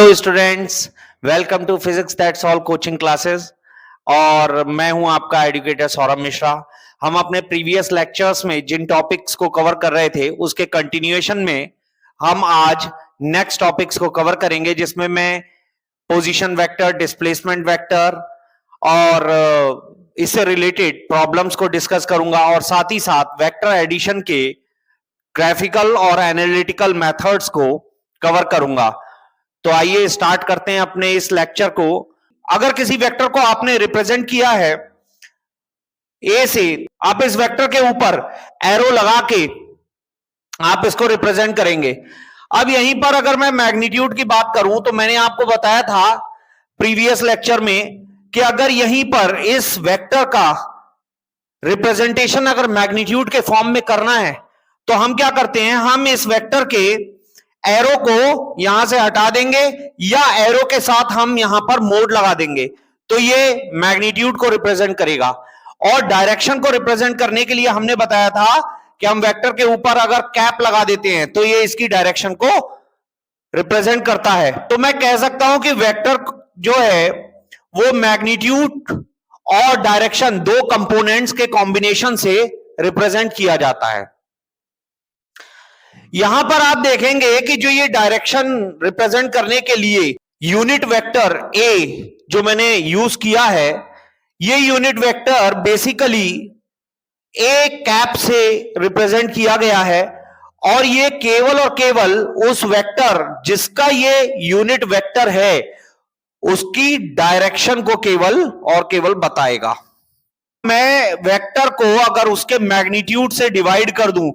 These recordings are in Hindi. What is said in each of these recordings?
Hello students, welcome to physics that's all coaching classes. और मैं हूं आपका एजुकेटर सौरभ मिश्रा। हम अपने प्रीवियस लेक्चर्स में जिन टॉपिक्स को कवर कर रहे थे उसके कंटिन्यूएशन में हम आज नेक्स्ट टॉपिक्स को कवर करेंगे, जिसमें मैं पोजीशन वेक्टर, डिस्प्लेसमेंट वेक्टर और इससे रिलेटेड प्रॉब्लम्स को डिस्कस करूंगा और साथ ही साथ वेक्टर एडिशन के ग्राफिकल और एनालिटिकल मेथड्स को कवर करूंगा। तो आइए स्टार्ट करते हैं अपने इस लेक्चर को। अगर किसी वेक्टर को आपने रिप्रेजेंट किया है ए से, आप इस वेक्टर के ऊपर एरो लगा के आप इसको रिप्रेजेंट करेंगे। अब यहीं पर अगर मैं मैग्नीट्यूड की बात करूं तो मैंने आपको बताया था प्रीवियस लेक्चर में कि अगर यहीं पर इस वेक्टर का रिप्रेजेंटेशन अगर मैग्नीट्यूड के फॉर्म में करना है तो हम क्या करते हैं, हम इस वेक्टर के एरो को यहां से हटा देंगे या एरो के साथ हम यहां पर मोड लगा देंगे, तो ये मैग्नीट्यूड को रिप्रेजेंट करेगा। और डायरेक्शन को रिप्रेजेंट करने के लिए हमने बताया था कि हम वेक्टर के ऊपर अगर कैप लगा देते हैं तो ये इसकी डायरेक्शन को रिप्रेजेंट करता है। तो मैं कह सकता हूं कि वेक्टर जो है वो मैग्नीट्यूड और डायरेक्शन दो कंपोनेंट्स के कॉम्बिनेशन से रिप्रेजेंट किया जाता है। यहां पर आप देखेंगे कि जो ये डायरेक्शन रिप्रेजेंट करने के लिए यूनिट वेक्टर ए जो मैंने यूज किया है, ये unit vector basically A cap से रिप्रेजेंट किया गया है और ये केवल और केवल उस वेक्टर जिसका ये यूनिट वेक्टर है उसकी डायरेक्शन को केवल और केवल बताएगा। मैं वेक्टर को अगर उसके मैग्नीट्यूड से डिवाइड कर दूं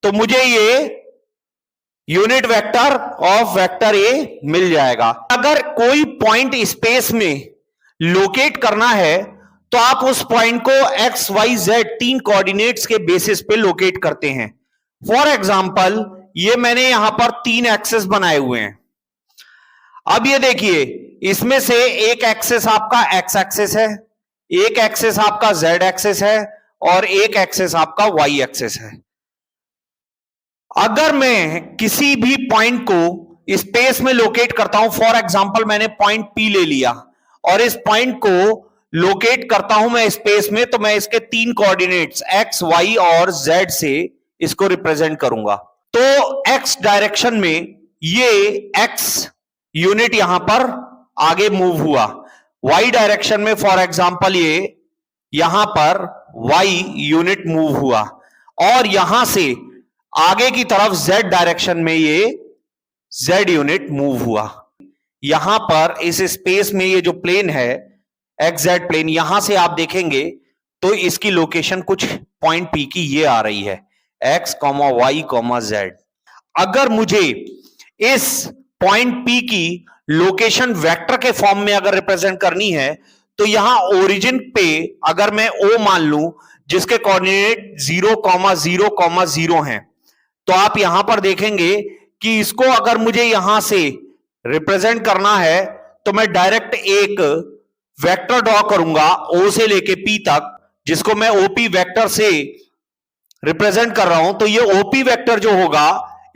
तो मुझे ये unit vector of vector A मिल जाएगा। अगर कोई पॉइंट स्पेस में लोकेट करना है तो आप उस पॉइंट को एक्स वाई जेड तीन कोऑर्डिनेट्स के बेसिस पे लोकेट करते हैं। फॉर एग्जांपल ये मैंने यहां पर तीन एक्सेस बनाए हुए हैं। अब ये देखिए, इसमें से एक एक्सेस आपका एक्स एक्सेस है, एक एक्सेस आपका जेड एक्सेस है और एक एक्सेस आपका वाई एक्सेस है। अगर मैं किसी भी पॉइंट को स्पेस में लोकेट करता हूं, फॉर एग्जांपल मैंने पॉइंट पी ले लिया और इस पॉइंट को लोकेट करता हूं मैं स्पेस में, तो मैं इसके तीन कोऑर्डिनेट्स एक्स वाई और जेड से इसको रिप्रेजेंट करूंगा। तो एक्स डायरेक्शन में ये एक्स यूनिट यहां पर आगे मूव हुआ, वाई डायरेक्शन में फॉर एग्जांपल ये यहां पर वाई यूनिट मूव हुआ और यहां से आगे की तरफ z डायरेक्शन में ये z यूनिट मूव हुआ। यहां पर इस स्पेस में ये जो प्लेन है एक्स जेड प्लेन, यहां से आप देखेंगे तो इसकी लोकेशन कुछ पॉइंट P की ये आ रही है x, y, z। अगर मुझे इस पॉइंट P की लोकेशन वेक्टर के फॉर्म में अगर रिप्रेजेंट करनी है तो यहां ओरिजिन पे अगर मैं O मान लूं जिसके कोऑर्डिनेट 0, 0, 0 हैं, तो आप यहां पर देखेंगे कि इसको अगर मुझे यहां से रिप्रेजेंट करना है तो मैं डायरेक्ट एक वेक्टर ड्रॉ करूंगा O से लेके P तक, जिसको मैं OP वेक्टर से रिप्रेजेंट कर रहा हूं। तो ये OP वेक्टर जो होगा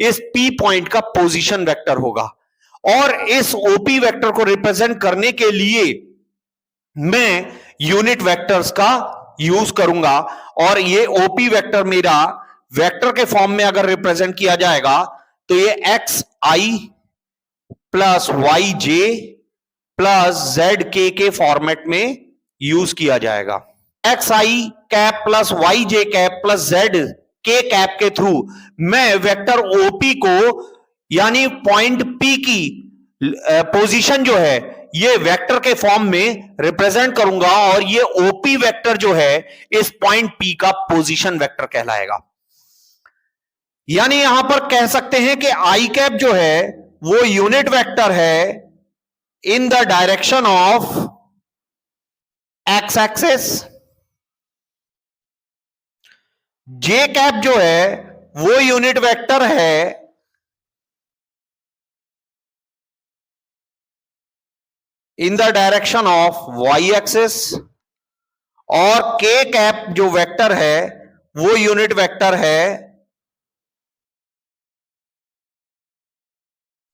इस P पॉइंट का पोजीशन वेक्टर होगा और इस OP वेक्टर को रिप्रेजेंट करने के लिए मैं यूनिट वेक्टर्स का यूज करूंगा और ये OP वेक्टर मेरा वेक्टर के फॉर्म में अगर रिप्रेजेंट किया जाएगा तो ये एक्स आई प्लस वाई जे प्लस जेड के फॉर्मेट में यूज किया जाएगा। एक्स आई कैप प्लस वाई जे कैप प्लस जेड के कैप के थ्रू मैं वेक्टर ओपी को यानी पॉइंट पी की पोजीशन जो है ये वेक्टर के फॉर्म में रिप्रेजेंट करूंगा और ये ओपी वेक्टर जो है इस पॉइंट पी का पोजीशन वेक्टर कहलाएगा। यानी यहां पर कह सकते हैं कि आई कैप जो है वो यूनिट वेक्टर है in the direction of X axis, J cap जो है वो यूनिट वेक्टर है in the direction of Y axis और के कैप जो वेक्टर है वो यूनिट वेक्टर है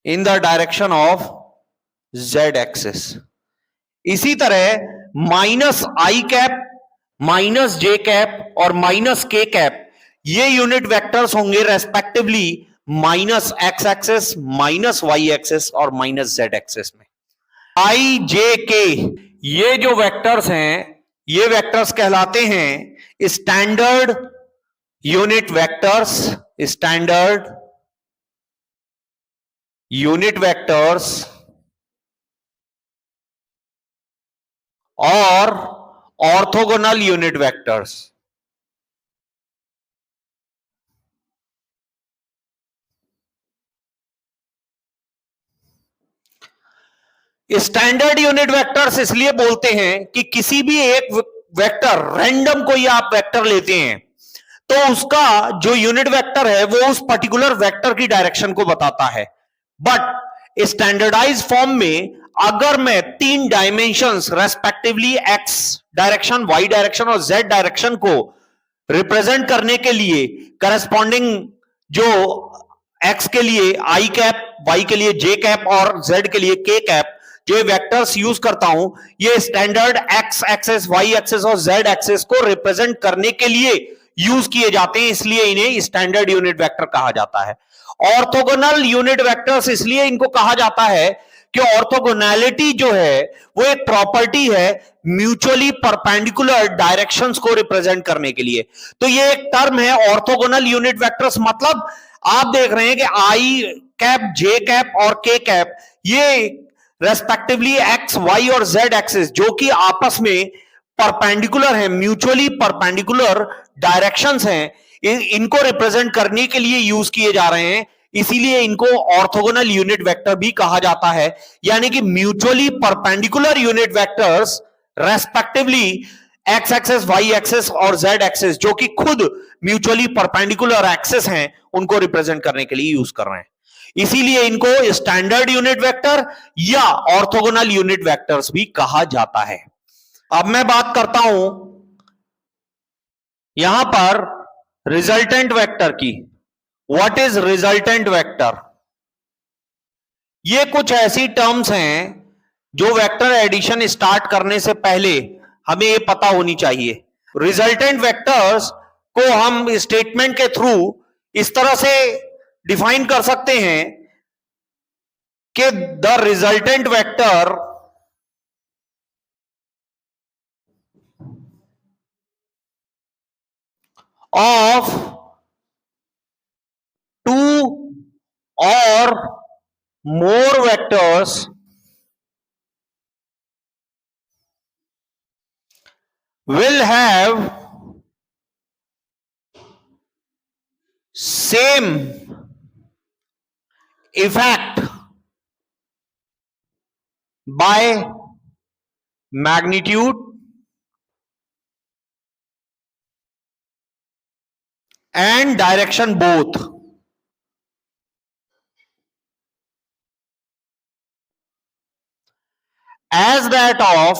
in the direction of Z axis. इसी तरह minus I cap, minus J cap और माइनस के कैप, ये यूनिट वेक्टर्स होंगे respectively minus X axis, minus Y axis और माइनस जेड एक्सिस में। आई जे के ये जो वेक्टर्स हैं, ये वेक्टर्स कहलाते हैं standard unit vectors, standard unit vectors और orthogonal unit vectors. Standard unit vectors इसलिए बोलते हैं कि किसी भी एक वेक्टर, रैंडम कोई आप वेक्टर लेते हैं तो उसका जो यूनिट वेक्टर है वो उस पर्टिकुलर वेक्टर की डायरेक्शन को बताता है। बट स्टैंडर्डाइज फॉर्म में अगर मैं 3 dimensions respectively X direction, Y direction और जेड डायरेक्शन को रिप्रेजेंट करने के लिए करस्पॉन्डिंग जो एक्स के लिए आई कैप, वाई के लिए जे कैप और जेड के लिए के कैप, जो ये वेक्टर्स यूज करता हूं, ये standard X axis, Y axis और जेड एक्सिस को रिप्रेजेंट करने के लिए यूज किए जाते हैं, इसलिए इन्हें स्टैंडर्ड यूनिट वेक्टर कहा जाता है। ऑर्थोगोनल यूनिट वेक्टर्स इसलिए इनको कहा जाता है कि ऑर्थोगोनैलिटी जो है वो एक प्रॉपर्टी है म्यूचुअली परपेंडिकुलर डायरेक्शंस को रिप्रेजेंट करने के लिए। तो ये एक टर्म है ऑर्थोगोनल यूनिट वेक्टर्स, मतलब आप देख रहे हैं कि आई कैप, जे कैप और के कैप ये रेस्पेक्टिवली एक्स, वाई और जेड एक्सिस जो कि आपस में परपेंडिकुलर है, म्यूचुअली परपेंडिकुलर डायरेक्शंस हैं, इनको रिप्रेजेंट करने के लिए यूज किए जा रहे हैं, इसीलिए इनको ऑर्थोगोनल यूनिट वेक्टर भी कहा जाता है। यानी कि mutually perpendicular unit vectors respectively X axis, Y axis और जेड एक्सिस जो कि खुद म्यूचुअली परपेंडिकुलर एक्सिस हैं, उनको रिप्रेजेंट करने के लिए यूज कर रहे हैं, इसीलिए इनको स्टैंडर्ड यूनिट वेक्टर या ऑर्थोगोनल यूनिट वेक्टर्स भी कहा जाता है। अब मैं बात करता हूं यहां पर रिजल्टेंट वेक्टर की। What is resultant vector? ये कुछ ऐसी टर्म्स हैं जो वेक्टर एडिशन स्टार्ट करने से पहले हमें ये पता होनी चाहिए। रिजल्टेंट वेक्टर्स को हम स्टेटमेंट के थ्रू इस तरह से डिफाइन कर सकते हैं कि the resultant vector of 2 or more vectors will have same effect by magnitude and direction both. As that of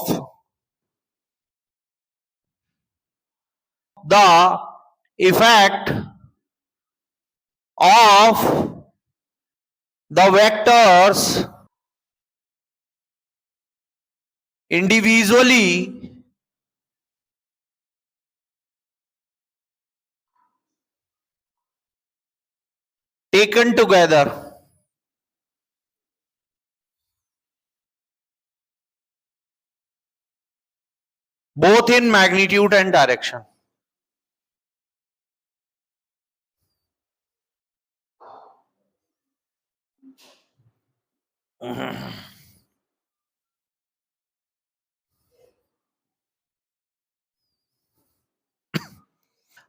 the effect of the vectors individually taken together both in magnitude and direction.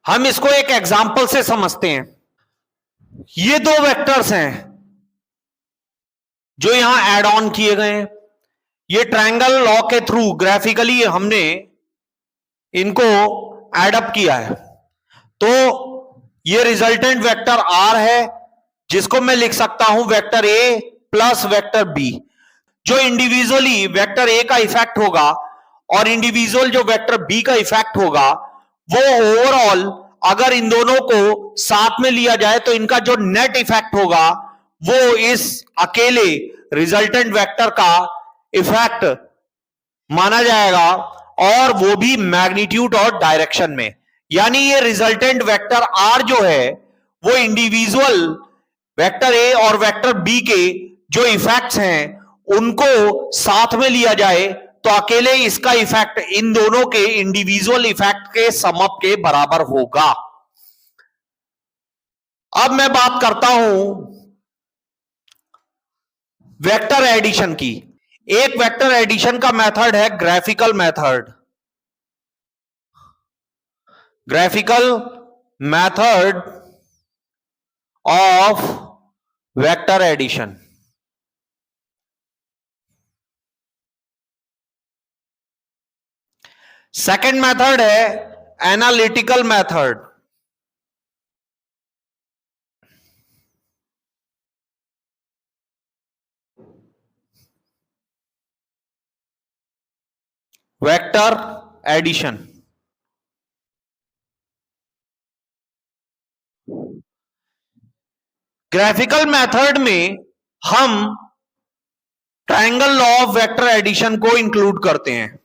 हम इसको एक एग्जांपल से समझते हैं। ये 2 वेक्टर्स हैं जो यहां ऐड ऑन किए गए हैं। ये ट्रायंगल लॉ के थ्रू ग्राफिकली हमने इनको एडअप किया है। तो ये रिजल्टेंट वेक्टर आर है जिसको मैं लिख सकता हूं vector A plus vector B. जो इंडिविजुअली वेक्टर ए का इफेक्ट होगा और इंडिविजुअल जो वेक्टर बी का इफेक्ट होगा, वो ओवरऑल अगर इन दोनों को साथ में लिया जाए तो इनका जो नेट इफेक्ट होगा वो इस अकेले रिजल्टेंट वेक्टर का इफेक्ट माना जाएगा, और वो भी मैग्नीट्यूड और डायरेक्शन में। यानी ये रिजल्टेंट वेक्टर आर जो है वो इंडिविजुअल वेक्टर ए और वेक्टर बी के जो इफेक्ट्स हैं उनको साथ में लिया जाए तो अकेले इसका इफेक्ट इन दोनों के इंडिविजुअल इफेक्ट के समअप के बराबर होगा। अब मैं बात करता हूं वेक्टर एडिशन की। एक वेक्टर एडिशन का मेथड है graphical method. Graphical method of vector addition. Second method है analytical method. Vector addition. Graphical method में हम triangle law of vector addition को इंक्लूड करते हैं।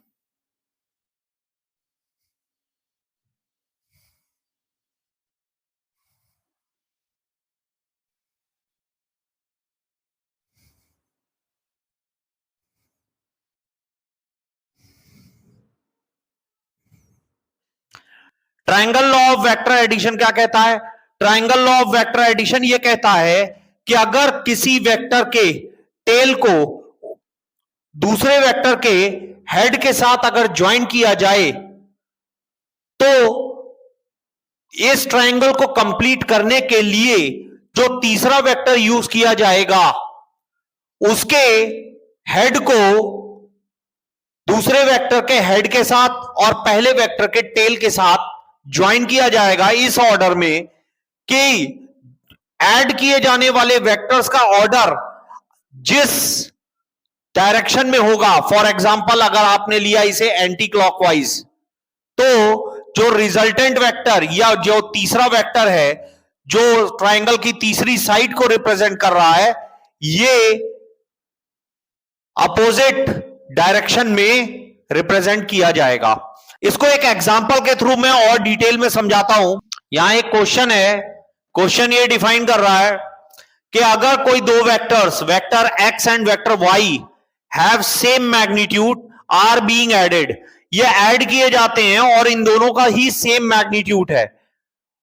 Triangle law of vector addition क्या कहता है? Triangle law of vector addition ये कहता है कि अगर किसी वेक्टर के टेल को दूसरे वेक्टर के हेड के साथ अगर ज्वाइन किया जाए तो इस ट्रायंगल को कंप्लीट करने के लिए जो तीसरा वेक्टर यूज किया जाएगा उसके हेड को दूसरे वेक्टर के हेड के साथ और पहले वेक्टर के टेल के साथ ज्वाइन किया जाएगा इस ऑर्डर में कि ऐड किए जाने वाले वेक्टर्स का ऑर्डर जिस डायरेक्शन में होगा, फॉर एग्जांपल अगर आपने लिया इसे एंटी क्लॉकवाइज, तो जो रिजल्टेंट वेक्टर या जो तीसरा वेक्टर है जो ट्रायंगल की तीसरी साइड को रिप्रेजेंट कर रहा है ये अपोजिट डायरेक्शन में रिप्रेजेंट किया जाएगा। इसको एक एग्जांपल के थ्रू मैं और डिटेल में समझाता हूं। यहां एक क्वेश्चन है, क्वेश्चन ये डिफाइन कर रहा है कि अगर कोई दो vectors vector x and vector y have same magnitude are being added, ये ऐड किए जाते हैं और इन दोनों का ही सेम मैग्नीट्यूड है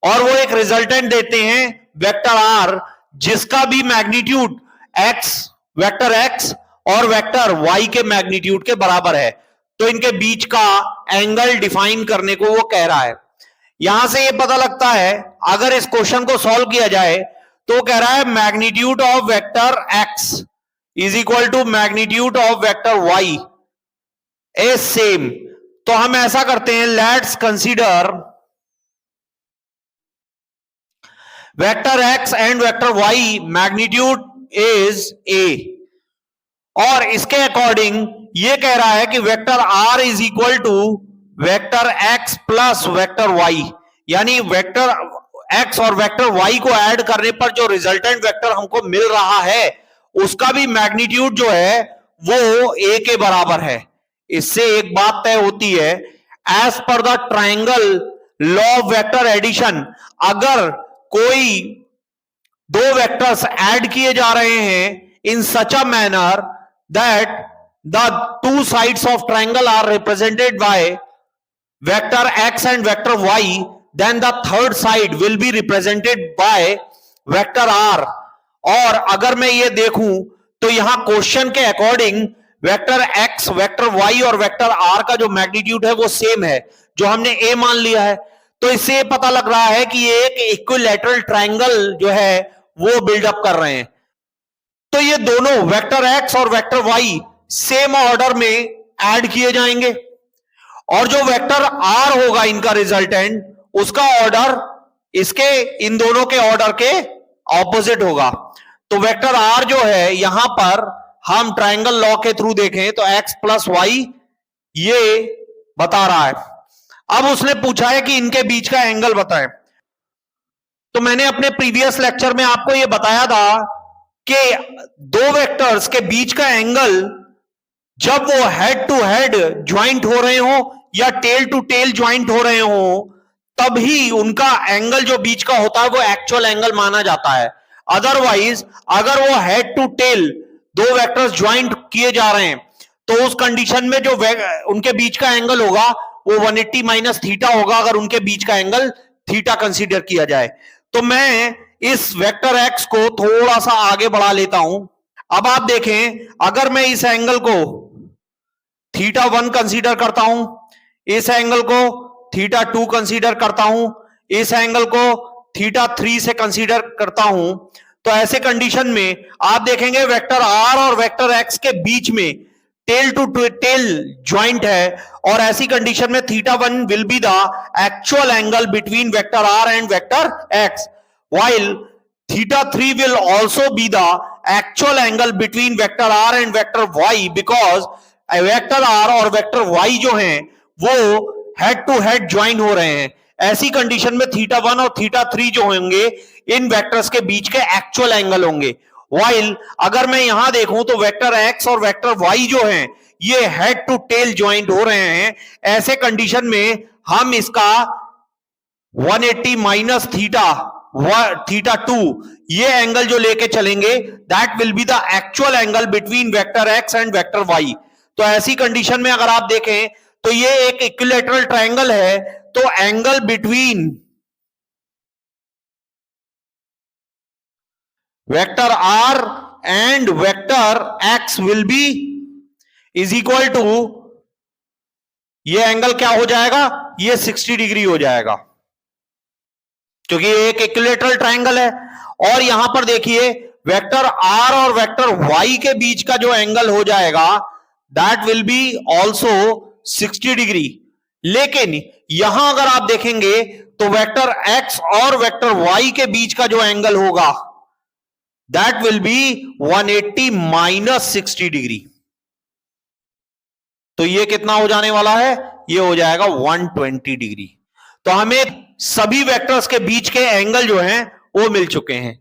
और वो एक रिजल्टेंट देते हैं वेक्टर आर जिसका भी मैग्नीट्यूड वेक्टर x और वेक्टर y के मैग्नीट्यूड के बराबर है, तो इनके बीच का एंगल डिफाइन करने को वो कह रहा है। यहां से ये पता लगता है अगर इस क्वेश्चन को सॉल्व किया जाए तो कह रहा है magnitude of vector x is equal to magnitude of vector y is same. तो हम ऐसा करते हैं, let's consider vector x and vector y magnitude is a और इसके अकॉर्डिंग ये कह रहा है कि vector r is equal to vector x plus vector y, यानी वेक्टर x और वेक्टर y को ऐड करने पर जो रिजल्टेंट वेक्टर हमको मिल रहा है उसका भी मैग्नीट्यूड जो है वो a के बराबर है। इससे एक बात तय होती है, as per the triangle law of vector addition अगर कोई दो वेक्टर्स ऐड किए जा रहे हैं in such a manner that the two sides of triangle are represented by vector x and vector y, then the third side will be represented by vector r। और अगर मैं ये देखूं तो यहां क्वेश्चन के according vector x vector y और वेक्टर r का जो मैग्नीट्यूड है वो सेम है जो हमने a मान लिया है, तो इससे पता लग रहा है कि ये एक इक्विलैटरल ट्रायंगल जो है वो बिल्डअप कर रहे हैं। तो ये दोनों वेक्टर x और वेक्टर y सेम ऑर्डर में ऐड किए जाएंगे और जो वेक्टर r होगा इनका रिजल्टेंट उसका ऑर्डर इसके इन दोनों के ऑर्डर के ऑपोजिट होगा। तो वेक्टर r जो है यहां पर हम ट्रायंगल लॉ के थ्रू देखें तो x प्लस वाई ये बता रहा है। अब उसने पूछा है कि इनके बीच का एंगल बताएं, तो मैंने अपने प्रीवियस लेक्चर में आपको ये बताया था कि दो वेक्टर्स के बीच का एंगल जब वो हेड टू हेड ज्वाइंट हो रहे हो या टेल टू टेल ज्वाइंट हो रहे हो, तभी उनका एंगल जो बीच का होता है वो एक्चुअल एंगल माना जाता है। अदरवाइज अगर वो हेड टू टेल दो वेक्टर्स ज्वाइंट किए जा रहे हैं तो उस कंडीशन में जो उनके बीच का एंगल होगा वो 180 माइनस थीटा होगा, अगर उनके बीच का एंगल थीटा कंसीडर किया जाए। तो मैं इस वेक्टर एक्स को थोड़ा सा आगे बढ़ा लेता हूं। अब आप देखें, अगर मैं इस एंगल को थीटा 1 कंसीडर करता हूं, इस एंगल को थीटा 2 कंसीडर करता हूं, इस एंगल को थीटा 3 से कंसीडर करता हूं, तो ऐसे कंडीशन में आप देखेंगे वेक्टर आर और वेक्टर एक्स के बीच में टेल टू टेल ज्वाइंट है, और ऐसी कंडीशन में theta 1 will be the actual angle between vector R and vector X, while theta 3 will also be the actual angle between vector r and vector y, because vector r और वेक्टर y जो हैं वो हेड टू हेड ज्वाइन हो रहे हैं। ऐसी कंडीशन में थीटा 1 और थीटा 3 जो होंगे इन वेक्टर्स के बीच के एक्चुअल एंगल होंगे। while अगर मैं यहां देखूं तो वेक्टर x और वेक्टर y जो हैं ये हेड टू टेल ज्वाइंट हो रहे हैं। ऐसे कंडीशन में हम इसका 180 माइनस थीटा 2 ये एंगल जो लेके चलेंगे that will be the actual angle between vector X and vector Y. तो ऐसी कंडीशन में अगर आप देखें तो ये एक इक्विलैटरल ट्रायंगल है, तो angle between vector R and vector X will be is equal to, ये एंगल क्या हो जाएगा, ये 60 डिग्री हो जाएगा, क्योंकि एक इक्विलैटरल ट्रायंगल है। और यहां पर देखिए वेक्टर आर और वेक्टर वाई के बीच का जो एंगल हो जाएगा that will be also 60 degree. लेकिन यहां अगर आप देखेंगे तो वेक्टर एक्स और वेक्टर वाई के बीच का जो एंगल होगा that will B 180 minus 60 degree. तो ये कितना हो जाने वाला है, ये हो जाएगा 120 डिग्री। तो हमें सभी वेक्टर्स के बीच के एंगल जो हैं वो मिल चुके हैं।